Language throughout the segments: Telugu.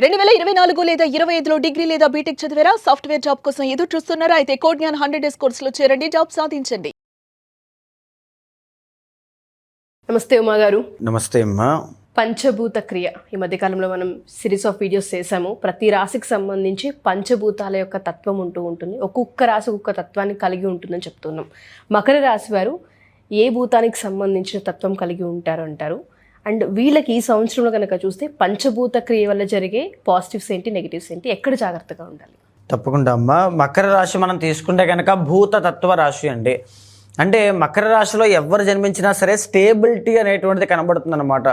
2024 లేదా 25లో డిగ్రీ లేదా బీటెక్ చదివారా? సాఫ్ట్‌వేర్ జాబ్ కోసం ఎదురు చూస్తున్నారా? అయితే కోడ్ జ్ఞాన్ 100 డేస్ కోర్సులో చేరండి, జాబ్ సాధించండి. నమస్తే ఉమా గారు. నమస్తే అమ్మా. పంచభూత క్రియ ఈ మధ్యకాలంలో మనం సిరీస్ ఆఫ్ వీడియోస్ చేసాము. ప్రతి రాశికి సంబంధించి పంచభూతాల యొక్క తత్వం ఉంటుంది. ఒక్కొక్క రాశి ఒక్కొక్క తత్వాన్ని కలిగి ఉంటుందని చెప్తున్నాం. మకర రాశి వారు ఏ భూతానికి సంబంధించిన తత్వం కలిగి ఉంటారు అంటారు? అండ్ వీళ్ళకి ఈ సంవత్సరంలో కనుక చూస్తే పంచభూత క్రియ వల్ల జరిగే పాజిటివ్స్ ఏంటి, నెగిటివ్స్ ఏంటి, ఎక్కడ జాగ్రత్తగా ఉండాలి? తప్పకుండా అమ్మా. మకర రాశి మనం తీసుకుంటే కనుక భూత తత్వ రాశి అండి. అంటే మకర రాశిలో ఎవరు జన్మించినా సరే స్టేబిలిటీ అనేటువంటిది కనబడుతుంది అనమాట.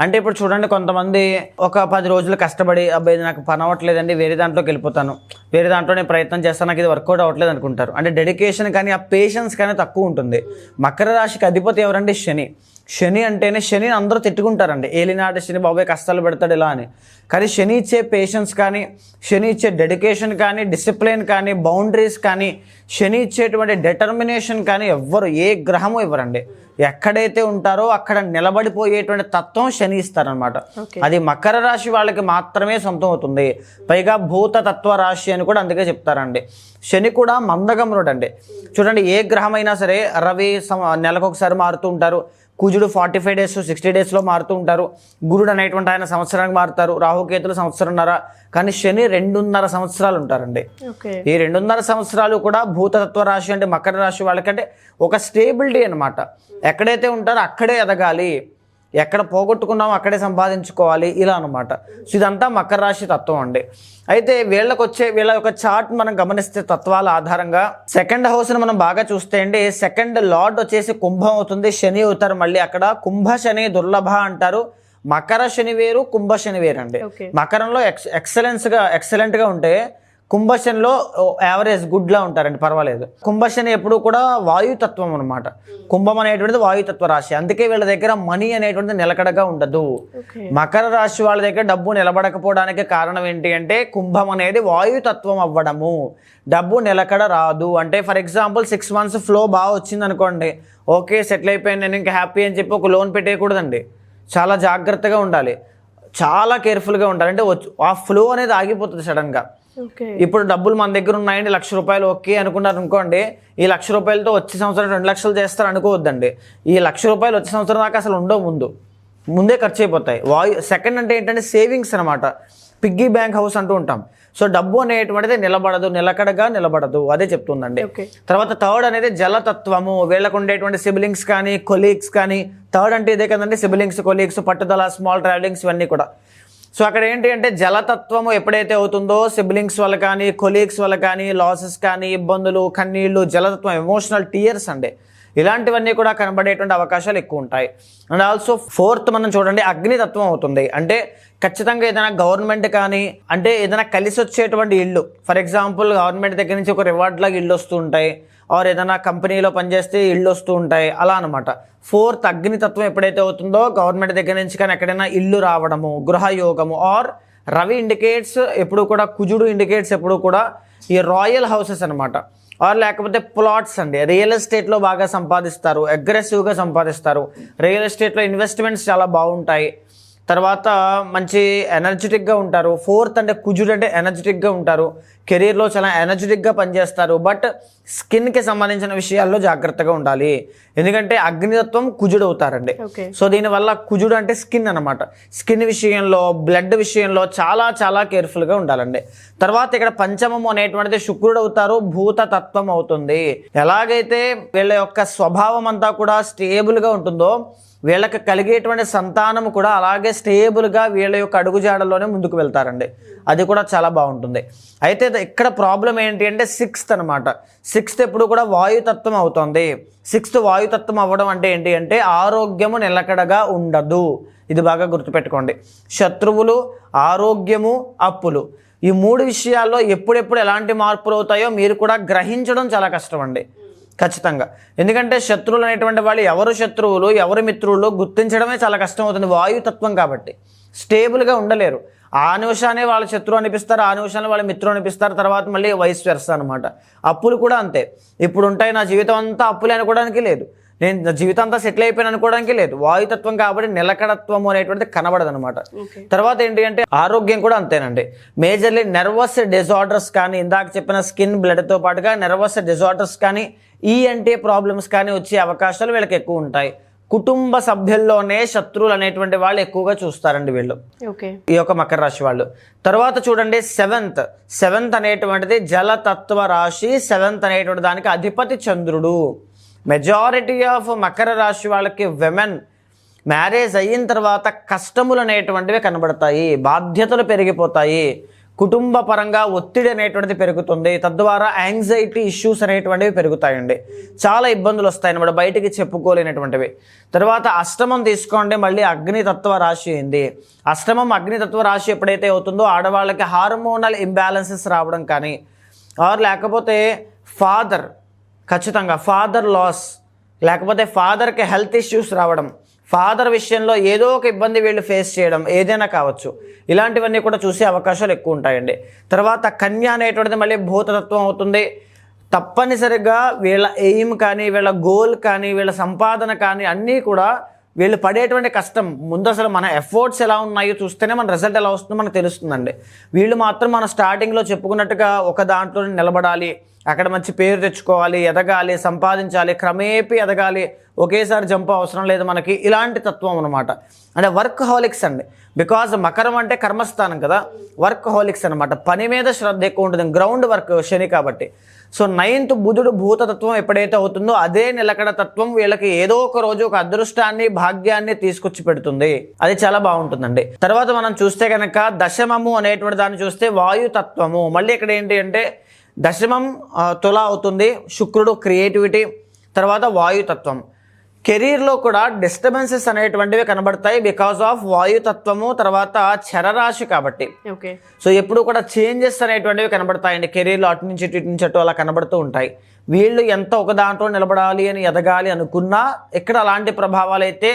అంటే ఇప్పుడు చూడండి, కొంతమంది ఒక 10 రోజులు కష్టపడి అబ్బాయి నాకు పని అవ్వట్లేదండి, వేరే దాంట్లోకి వెళ్ళిపోతాను, వేరే దాంట్లో నేను ప్రయత్నం చేస్తాను, నాకు ఇది వర్కౌట్ అవ్వట్లేదు అనుకుంటారు. అంటే డెడికేషన్ కానీ ఆ పేషెన్స్ కానీ తక్కువ ఉంటుంది. మకర రాశికి అధిపతి ఎవరండి? శని. శని అంటేనే, శనిని అందరూ తిట్టుకుంటారండి, ఏలినాటి శని బాబాయ్ కష్టాలు పెడతాడు ఇలా అని. కానీ శని ఇచ్చే పేషెన్స్ కానీ, శని ఇచ్చే డెడికేషన్ కానీ, డిసిప్లిన్ కానీ, బౌండరీస్ కానీ, శని ఇచ్చేటువంటి డెటర్మినేషన్ కానీ ఎవ్వరు, ఏ గ్రహము ఇవ్వరండి. ఎక్కడైతే ఉంటారో అక్కడ నిలబడిపోయేటువంటి తత్వం శని ఇస్తారనమాట. అది మకర రాశి వాళ్ళకి మాత్రమే సొంతం అవుతుంది. పైగా భూత తత్వ రాశి అని కూడా అందుకే చెప్తారండి. శని కూడా మందగమనుడు అండి. చూడండి, ఏ గ్రహమైనా సరే రవి నెలకొకసారి మారుతూ ఉంటారు, కుజుడు 45 డేస్ 60 డేస్లో మారుతూ ఉంటారు, గురుడు అనేటువంటి ఆయన సంవత్సరానికి మారుతారు, రాహుకేతులు సంవత్సరంన్నర, కానీ శని 2.5 సంవత్సరాలు ఉంటారండి. ఈ 2.5 సంవత్సరాలు కూడా భూతతత్వ రాశి అంటే మకర రాశి వాళ్ళకంటే ఒక స్టేబిలిటీ అనమాట. ఎక్కడైతే ఉంటారో అక్కడే ఎదగాలి, ఎక్కడ పోగొట్టుకున్నామో అక్కడే సంపాదించుకోవాలి, ఇలా అనమాట. సో ఇదంతా మకర రాశి తత్వం అండి. అయితే వీళ్ళ యొక్క చార్ట్ మనం గమనిస్తే తత్వాల ఆధారంగా సెకండ్ హౌస్ని మనం బాగా చూస్తే అండి, సెకండ్ లార్డ్ వచ్చేసి కుంభం అవుతుంది, శని అవుతారు. మళ్ళీ అక్కడ కుంభ శని దుర్లభ అంటారు. మకర శని వేరు, కుంభ శని వేరు అండి. మకరంలో ఎక్సలెంట్గా ఉంటే కుంభశనిలో యావరేజ్ గుడ్లా ఉంటారండి, పర్వాలేదు. కుంభశని ఎప్పుడు కూడా వాయుతత్వం అనమాట. కుంభం అనేటువంటిది వాయుతత్వ రాశి. అందుకే వీళ్ళ దగ్గర మనీ అనేటువంటిది నిలకడగా ఉండదు. మకర రాశి వాళ్ళ దగ్గర డబ్బు నిలబడకపోవడానికి కారణం ఏంటి అంటే, కుంభం అనేది వాయుతత్వం అవ్వడము. డబ్బు నిలకడ రాదు. అంటే ఫర్ ఎగ్జాంపుల్ 6 months ఫ్లో బాగా వచ్చింది అనుకోండి, ఓకే సెటిల్ అయిపోయింది నేను ఇంకా హ్యాపీ అని చెప్పి ఒక లోన్ పెట్టేయకూడదండి. చాలా జాగ్రత్తగా ఉండాలి, చాలా కేర్ఫుల్గా ఉండాలి. అంటే ఆ ఫ్లో అనేది ఆగిపోతుంది సడన్గా. ఇప్పుడు డబ్బులు మన దగ్గర ఉన్నాయండి, 1,00,000 రూపాయలు ఓకే అనుకున్నారు అనుకోండి, ఈ 1,00,000 రూపాయలతో వచ్చే సంవత్సరం 2 లక్షలు చేస్తారు అనుకోవద్దండి. ఈ 1,00,000 రూపాయలు వచ్చే సంవత్సరం దాకా అసలు ఉండవు, ముందే ఖర్చు అయిపోతాయి. సెకండ్ అంటే ఏంటంటే సేవింగ్స్ అనమాట, పిగ్గీ బ్యాంక్ హౌస్ అంటూ ఉంటాం. సో డబ్బు అనేటువంటిది నిలబడదు, నిలకడగా నిలబడదు, అదే చెప్తుందండి. తర్వాత థర్డ్ అనేది జలతత్వము. వీళ్ళకు ఉండేటువంటి సిబ్లింగ్స్ కానీ కొలీగ్స్ కానీ, థర్డ్ అంటే ఇదే కదండి, సిబ్లింగ్స్, కొలీగ్స్, పట్టుదల, స్మాల్ ట్రావెలింగ్స్ ఇవన్నీ కూడా. సో అక్కడ ఏంటి అంటే జలతత్వము ఎప్పుడైతే అవుతుందో, సిబ్లింగ్స్ వల్ల కానీ కొలీగ్స్ వల్ల కానీ లాసెస్ కానీ, ఇబ్బందులు, కన్నీళ్ళు, జలతత్వం, ఎమోషనల్ టీయర్స్ అండి, ఇలాంటివన్నీ కూడా కనబడేటువంటి అవకాశాలు ఎక్కువ ఉంటాయి. అండ్ ఆల్సో ఫోర్త్ మనం చూడండి, అగ్నితత్వం అవుతుంది. అంటే ఖచ్చితంగా ఏదైనా గవర్నమెంట్ కానీ, అంటే ఏదైనా కలిసి వచ్చేటువంటి ఇల్లు, ఫర్ ఎగ్జాంపుల్ గవర్నమెంట్ దగ్గర నుంచి ఒక రివార్డ్ లాగా ఇల్లు వస్తూ ఉంటాయి, ఆర్ ఏదైనా కంపెనీలో పనిచేస్తే ఇల్లు వస్తూ ఉంటాయి, అలా అనమాట. ఫోర్త్ అగ్నితత్వం ఎప్పుడైతే అవుతుందో, గవర్నమెంట్ దగ్గర నుంచి కానీ ఎక్కడైనా ఇల్లు రావడము, గృహయోగము, ఆర్ రవి ఇండికేట్స్ ఎప్పుడు కూడా, కుజుడు ఇండికేట్స్ ఎప్పుడు కూడా ఈ రాయల్ హౌసెస్ అనమాట. ఆర్ లేకపోతే ప్లాట్స్ అండి, రియల్ ఎస్టేట్లో బాగా సంపాదిస్తారు, అగ్రెసివ్గా సంపాదిస్తారు, రియల్ ఎస్టేట్లో ఇన్వెస్ట్మెంట్స్ చాలా బాగుంటాయి. తర్వాత మంచి ఎనర్జెటిక్గా ఉంటారు. ఫోర్త్ అంటే కుజుడు అంటే ఎనర్జెటిక్గా ఉంటారు, కెరీర్లో చాలా ఎనర్జెటిక్గా పనిచేస్తారు. బట్ స్కిన్కి సంబంధించిన విషయాల్లో జాగ్రత్తగా ఉండాలి, ఎందుకంటే అగ్నితత్వం కుజుడు అవుతారండి. సో దీనివల్ల కుజుడు అంటే స్కిన్ అనమాట. స్కిన్ విషయంలో, బ్లడ్ విషయంలో చాలా చాలా కేర్ఫుల్గా ఉండాలండి. తర్వాత ఇక్కడ పంచమము అనేటువంటిది శుక్రుడు అవుతారు, భూత తత్వం అవుతుంది. ఎలాగైతే వీళ్ళ యొక్క స్వభావం అంతా కూడా స్టేబుల్గా ఉంటుందో, వీళ్ళకి కలిగేటువంటి సంతానం కూడా అలాగే స్టేబుల్గా వీళ్ళ యొక్క అడుగుజాడల్లోనే ముందుకు వెళ్తారండి. అది కూడా చాలా బాగుంటుంది. అయితే ఇక్కడ ప్రాబ్లం ఏంటి అంటే 6th అనమాట. 6th ఎప్పుడు కూడా వాయుతత్వం అవుతుంది. 6th వాయుతత్వం అవ్వడం అంటే ఏంటి అంటే ఆరోగ్యము నిలకడగా ఉండదు. ఇది బాగా గుర్తుపెట్టుకోండి. శత్రువులు, ఆరోగ్యము, అప్పులు, ఈ 3 విషయాల్లో ఎప్పుడెప్పుడు ఎలాంటి మార్పులు అవుతాయో మీరు కూడా గ్రహించడం చాలా కష్టం అండి, ఖచ్చితంగా. ఎందుకంటే శత్రువులు అనేటువంటి వాళ్ళు ఎవరు శత్రువులు ఎవరు మిత్రులు గుర్తించడమే చాలా కష్టం అవుతుంది, వాయుతత్వం కాబట్టి. స్టేబుల్గా ఉండలేరు. ఆ నిమిషాన్ని వాళ్ళ శత్రువు అనిపిస్తారు, ఆ నిమిషాన్ని వాళ్ళ మిత్రులు అనిపిస్తారు, తర్వాత మళ్ళీ వైస్ వెర్సా అనమాట. అప్పులు కూడా అంతే. ఇప్పుడు ఉంటాయి, నా జీవితం అంతా అప్పులే అనుకోవడానికి లేదు. నేను జీవితం అంతా సెటిల్ అయిపోయాను అనుకోవడానికి లేదు. వాయుతత్వం కాబట్టి నిలకడత్వం అనేటువంటిది కనబడదు అనమాట. తర్వాత ఏంటి అంటే ఆరోగ్యం కూడా అంతేనండి. మేజర్లీ నెర్వస్ డిజార్డర్స్ కానీ, ఇందాక చెప్పిన స్కిన్ బ్లడ్తో పాటుగా నెర్వస్ డిజార్డర్స్ కానీ, ENT ప్రాబ్లమ్స్ కానీ వచ్చే అవకాశాలు వీళ్ళకి ఎక్కువ ఉంటాయి. కుటుంబ సభ్యుల్లోనే శత్రువులు అనేటువంటి వాళ్ళు ఎక్కువగా చూస్తారండి వీళ్ళు, ఈ యొక్క మకర రాశి వాళ్ళు. తర్వాత చూడండి సెవెంత్ అనేటువంటిది జలతత్వ రాశి. సెవెంత్ అనేటువంటి దానికి అధిపతి చంద్రుడు. మెజారిటీ ఆఫ్ మకర రాశి వాళ్ళకి విమెన్ మ్యారేజ్ అయిన తర్వాత కష్టములు అనేటువంటివి కనబడతాయి, బాధ్యతలు పెరిగిపోతాయి, కుటుంబ పరంగా ఒత్తిడి అనేటువంటిది పెరుగుతుంది, తద్వారా యాంగ్జైటీ ఇష్యూస్ అనేటువంటివి పెరుగుతాయండి, చాలా ఇబ్బందులు వస్తాయి అన్నమాట, బయటికి చెప్పుకోలేనటువంటివి. తర్వాత అష్టమం తీసుకోండి, మళ్ళీ అగ్నితత్వ రాశి అయింది. అష్టమం అగ్నితత్వ రాశి ఎప్పుడైతే అవుతుందో ఆడవాళ్ళకి హార్మోనల్ ఇంబ్యాలెన్సెస్ రావడం కానీ, ఆర్ లేకపోతే ఖచ్చితంగా ఫాదర్ లాస్, లేకపోతే ఫాదర్కి హెల్త్ ఇష్యూస్ రావడం, ఫాదర్ విషయంలో ఏదో ఒక ఇబ్బంది వీళ్ళు ఫేస్ చేయడం, ఏదైనా కావచ్చు, ఇలాంటివన్నీ కూడా చూసే అవకాశాలు ఎక్కువ ఉంటాయండి. తర్వాత కన్య అనేటువంటిది మళ్ళీ భూతతత్వం అవుతుంది. తప్పనిసరిగా వీళ్ళ ఎయిమ్ కానీ, వీళ్ళ గోల్ కానీ, వీళ్ళ సంపాదన కానీ అన్నీ కూడా వీళ్ళు పడేటువంటి కష్టం ముందు అసలు మన ఎఫర్ట్స్ ఎలా ఉన్నాయో చూస్తేనే మన రిజల్ట్ ఎలా వస్తుందో మనకు తెలుస్తుందండి. వీళ్ళు మాత్రం మన స్టార్టింగ్లో చెప్పుకున్నట్టుగా ఒక దాంట్లో నిలబడాలి, అక్కడ మంచి పేరు తెచ్చుకోవాలి, ఎదగాలి, సంపాదించాలి, క్రమేపీ ఎదగాలి, ఒకేసారి జంప్ అవసరం లేదు మనకి, ఇలాంటి తత్వం అనమాట. అంటే వర్క్ హాలిక్స్ అండి. బికాజ్ మకరం అంటే కర్మస్థానం కదా, వర్క్ హాలిక్స్ అనమాట. పని మీద శ్రద్ధ ఎక్కువ ఉంటుంది, గ్రౌండ్ వర్క్ శని కాబట్టి. సో 9th బుధుడు భూతతత్వం ఎప్పుడైతే అవుతుందో అదే నిలకడ తత్వం వీళ్ళకి ఏదో ఒక రోజు ఒక అదృష్టాన్ని, భాగ్యాన్ని తీసుకొచ్చి పెడుతుంది. అది చాలా బాగుంటుందండి. తర్వాత మనం చూస్తే కనుక దశమము అనేటువంటి దాన్ని చూస్తే వాయుతత్వము. మళ్ళీ ఇక్కడ ఏంటి అంటే దశమం తుల అవుతుంది, శుక్రుడు క్రియేటివిటీ, తర్వాత వాయుతత్వం. కెరీర్లో కూడా డిస్టర్బెన్సెస్ అనేటువంటివి కనబడతాయి బికాస్ ఆఫ్ వాయుతత్వము, తర్వాత చరరాశి కాబట్టి. సో ఎప్పుడు కూడా చేంజెస్ అనేటువంటివి కనబడతాయండి కెరీర్లో, అటు నుంచి ఇటు నుంచి అటు అలా కనబడుతూ ఉంటాయి. వీళ్ళు ఎంత ఒక దాంట్లో నిలబడాలి అని ఎదగాలి అనుకున్నా ఇక్కడ అలాంటి ప్రభావాలు అయితే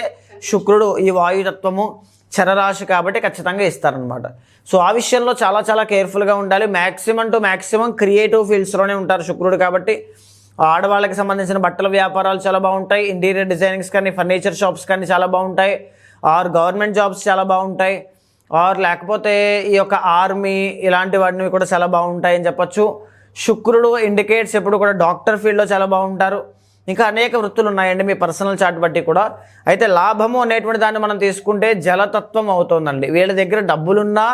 శుక్రుడు, ఈ వాయుతత్వము, చరరాశి కాబట్టి ఖచ్చితంగా ఇస్తారనమాట. సో ఆ విషయంలో చాలా చాలా కేర్ఫుల్గా ఉండాలి. మ్యాక్సిమం క్రియేటివ్ ఫీల్డ్స్లోనే ఉంటారు శుక్రుడు కాబట్టి. ఆడవాళ్ళకి సంబంధించిన బట్టల వ్యాపారాలు చాలా బాగుంటాయి, ఇంటీరియర్ డిజైనింగ్స్ కానీ, ఫర్నిచర్ షాప్స్ కానీ చాలా బాగుంటాయి, ఆర్ గవర్నమెంట్ జాబ్స్ చాలా బాగుంటాయి, ఆర్ లేకపోతే ఈ యొక్క ఆర్మీ ఇలాంటి వాటిని కూడా చాలా బాగుంటాయి అని చెప్పొచ్చు. శుక్రుడు ఇండికేట్స్ ఎప్పుడు కూడా డాక్టర్ ఫీల్డ్లో చాలా బాగుంటారు. ఇంకా అనేక వృత్తులు ఉన్నాయండి మీ పర్సనల్ చార్ట్ బట్టి కూడా. అయితే లాభము అనేటువంటి దాన్ని మనం తీసుకుంటే జలతత్వం అవుతుందండి. వీళ్ళ దగ్గర డబ్బులున్నా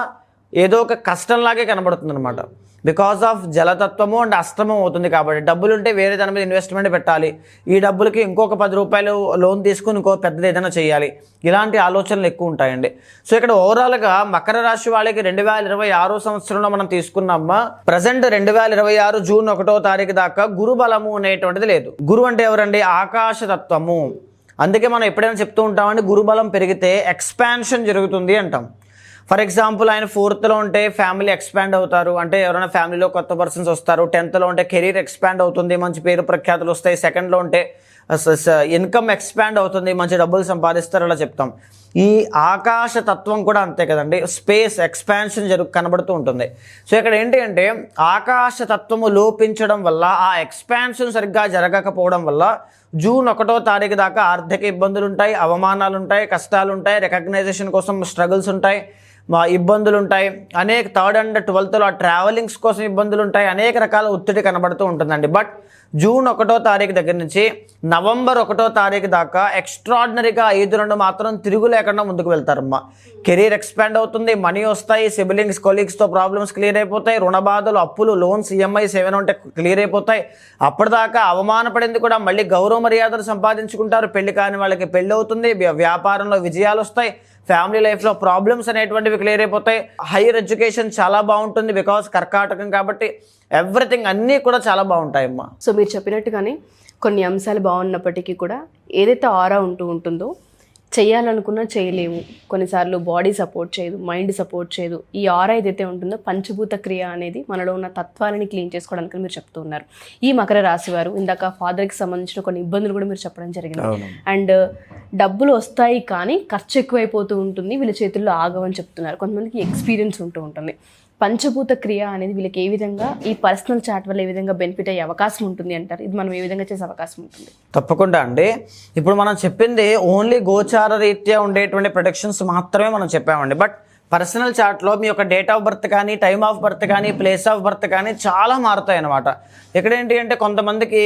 ఏదో ఒక కష్టంలాగే కనబడుతుంది అనమాట, బికాస్ ఆఫ్ జలతత్వము అండ్ అష్టమం అవుతుంది కాబట్టి. డబ్బులు ఉంటే వేరే దాని మీద ఇన్వెస్ట్మెంట్ పెట్టాలి, ఈ డబ్బులకి ఇంకొక 10 రూపాయలు లోన్ తీసుకుని ఇంకో పెద్దది ఏదైనా చేయాలి, ఇలాంటి ఆలోచనలు ఎక్కువ ఉంటాయండి. సో ఇక్కడ ఓవరాల్గా మకర రాశి వాళ్ళకి 2026 సంవత్సరంలో మనం తీసుకున్నామా, ప్రజెంట్ 2026 జూన్ 1వ తారీఖు దాకా గురు బలము అనేటువంటిది లేదు. గురు అంటే ఎవరండి? ఆకాశతత్వము. అందుకే మనం ఎప్పుడైనా చెప్తూ ఉంటామండి, గురుబలం పెరిగితే ఎక్స్పాన్షన్ జరుగుతుంది అంటాం. ఫర్ ఎగ్జాంపుల్ ఆయన 4th ఉంటే ఫ్యామిలీ ఎక్స్పాండ్ అవుతారు, అంటే ఎవరైనా ఫ్యామిలీలో కొత్త పర్సన్స్ వస్తారు. 10th ఉంటే కెరీర్ ఎక్స్పాండ్ అవుతుంది, మంచి పేరు ప్రఖ్యాతులు వస్తాయి. 2nd ఉంటే ఇన్కమ్ ఎక్స్పాండ్ అవుతుంది, మంచి డబ్బులు సంపాదిస్తారు, అలా చెప్తాం. ఈ ఆకాశ తత్వం కూడా అంతే కదండి, స్పేస్ ఎక్స్పాన్షన్ కనబడుతూ ఉంటుంది. సో ఇక్కడ ఏంటి అంటే ఆకాశ తత్వము లోపించడం వల్ల, ఆ ఎక్స్పాన్షన్ సరిగ్గా జరగకపోవడం వల్ల జూన్ 1వ తారీఖు దాకా ఆర్థిక ఇబ్బందులు ఉంటాయి, అవమానాలు ఉంటాయి, కష్టాలు ఉంటాయి, రికగ్నైజేషన్ కోసం స్ట్రగుల్స్ ఉంటాయి, ఇబ్బందులు ఉంటాయి, అనేక 3rd and 12th ట్రావెలింగ్స్ కోసం ఇబ్బందులు ఉంటాయి, అనేక రకాల ఒత్తిడి కనబడుతూ ఉంటుందండి. బట్ జూన్ 1వ తారీఖు దగ్గర నుంచి నవంబర్ 1వ తారీఖు దాకా ఎక్స్ట్రాడినరీగా 5-2 మాత్రం తిరుగు లేకుండా ముందుకు వెళ్తారమ్మా. కెరీర్ ఎక్స్పాండ్ అవుతుంది, మనీ వస్తాయి, సిబ్లింగ్స్ కొలీగ్స్తో ప్రాబ్లమ్స్ క్లియర్ అయిపోతాయి, రుణ బాధలు, అప్పులు, లోన్స్, ఈఎంఐస్ ఏమైనా ఉంటే క్లియర్ అయిపోతాయి. అప్పటిదాకా అవమానపడింది కూడా మళ్ళీ గౌరవ మర్యాదలు సంపాదించుకుంటారు, పెళ్లి కాని వాళ్ళకి పెళ్ళి అవుతుంది, వ్యాపారంలో విజయాలు వస్తాయి, ఫ్యామిలీ లైఫ్లో ప్రాబ్లమ్స్ అనేటువంటివి క్లియర్ అయిపోతాయి. హైయర్ ఎడ్యుకేషన్ చాలా బాగుంటుంది బికాస్ కర్కాటకం కాబట్టి. ఎవ్రీథింగ్ అన్నీ కూడా చాలా బాగుంటాయమ్మా. సో మీరు చెప్పినట్టుగానే కొన్ని అంశాలు బాగున్నప్పటికీ కూడా ఏదైతే ఆరా ఉంటుందో చేయాలనుకున్నా చేయలేము, కొన్నిసార్లు బాడీ సపోర్ట్ చేయదు, మైండ్ సపోర్ట్ చేయదు. ఈ ఆరా ఏదైతే ఉంటుందో పంచభూత క్రియ అనేది మనలో ఉన్న తత్వాలని క్లీన్ చేసుకోవడానికి మీరు చెప్తూ ఉన్నారు. ఈ మకర రాశి వారు ఇందాక ఫాదర్కి సంబంధించిన కొన్ని ఇబ్బందులు కూడా మీరు చెప్పడం జరిగింది. అండ్ డబ్బులు వస్తాయి కానీ ఖర్చు ఎక్కువైపోతూ ఉంటుంది, వీళ్ళ చేతుల్లో ఆగవని చెప్తున్నారు. కొంతమందికి ఎక్స్పీరియన్స్ ఉంటూ ఉంటుంది. పంచభూత క్రియ అనేది వీళ్ళకి ఏ విధంగా ఈ పర్సనల్ చాట్ వల్ల ఏ విధంగా బెనిఫిట్ అయ్యే అవకాశం ఉంటుంది అంటారు? ఇది మనం ఏ విధంగా చేసే అవకాశం ఉంటుంది? తప్పకుండా అండి. ఇప్పుడు మనం చెప్పింది ఓన్లీ గోచార రీత్యా ఉండేటువంటి ప్రొడక్షన్స్ మాత్రమే మనం చెప్పామండి. బట్ పర్సనల్ చార్ట్లో మీ యొక్క డేట్ ఆఫ్ బర్త్ కానీ, టైమ్ ఆఫ్ బర్త్ కానీ, ప్లేస్ ఆఫ్ బర్త్ కానీ చాలా మారుతాయి అన్నమాట. ఇక్కడ ఏంటి అంటే కొంతమందికి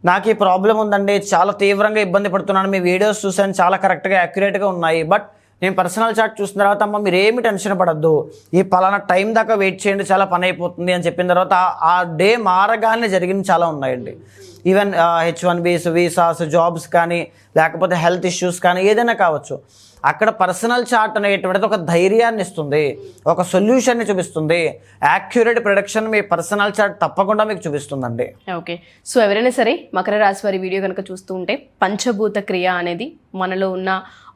నాకు ఈ ప్రాబ్లం ఉందండి, చాలా తీవ్రంగా ఇబ్బంది పడుతున్నాను, మీ వీడియోస్ చూసాను చాలా కరెక్ట్గా యాక్యురేట్గా ఉన్నాయి, బట్ నేను పర్సనల్ చార్ట్ చూసిన తర్వాత అమ్మ మీరు ఏమి టెన్షన్ పడద్దు, ఈ పలానా టైం దాకా వెయిట్ చేయండి చాలా పని అయిపోతుంది అని చెప్పిన తర్వాత ఆ డే మారగానే జరిగిన చాలా ఉన్నాయండి. ఈవెన్ H1Bs, వీసాస్, జాబ్స్ కానీ, లేకపోతే హెల్త్ ఇష్యూస్ కానీ ఏదైనా కావచ్చు. అక్కడ పర్సనల్ చార్ట్ అనేటువంటిది ఒక ధైర్యాన్ని ఇస్తుంది, ఒక సొల్యూషన్ని చూపిస్తుంది. యాక్యురేట్ ప్రొడక్షన్ మీ పర్సనల్ చార్ట్ తప్పకుండా మీకు చూపిస్తుందండి. ఓకే, సో ఎవరైనా సరే మకర రాశి వారి వీడియో కనుక చూస్తూ ఉంటే పంచభూత క్రియ అనేది మనలో ఉన్న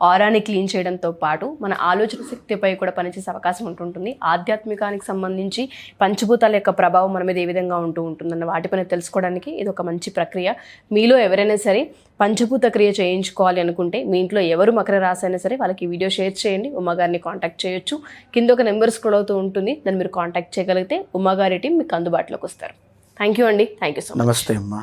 ఆరాని క్లీన్ చేయడంతో పాటు మన ఆలోచన శక్తిపై కూడా పనిచేసే అవకాశం ఉంటుంటుంది. ఆధ్యాత్మికానికి సంబంధించి పంచభూతాల యొక్క ప్రభావం మన మీద ఏ విధంగా ఉంటుందన్న వాటిపైన తెలుసుకోవడానికి ఇది ఒక మంచి ప్రక్రియ. మీలో ఎవరైనా సరే పంచభూత క్రియ చేయించుకోవాలి అనుకుంటే మీ ఇంట్లో ఎవరు మకర రాశి అయినా సరే వాళ్ళకి వీడియో షేర్ చేయండి, ఉమ్మగారిని కాంటాక్ట్ చేయొచ్చు. కింద ఒక నెంబర్ స్క్రోల్ అవుతూ ఉంటుంది, దాన్ని మీరు కాంటాక్ట్ చేయగలిగితే ఉమ్మగారి టీం మీకు అందుబాటులోకి వస్తారు. థ్యాంక్ యూ అండి. Thank you so much. నమస్తే అమ్మా.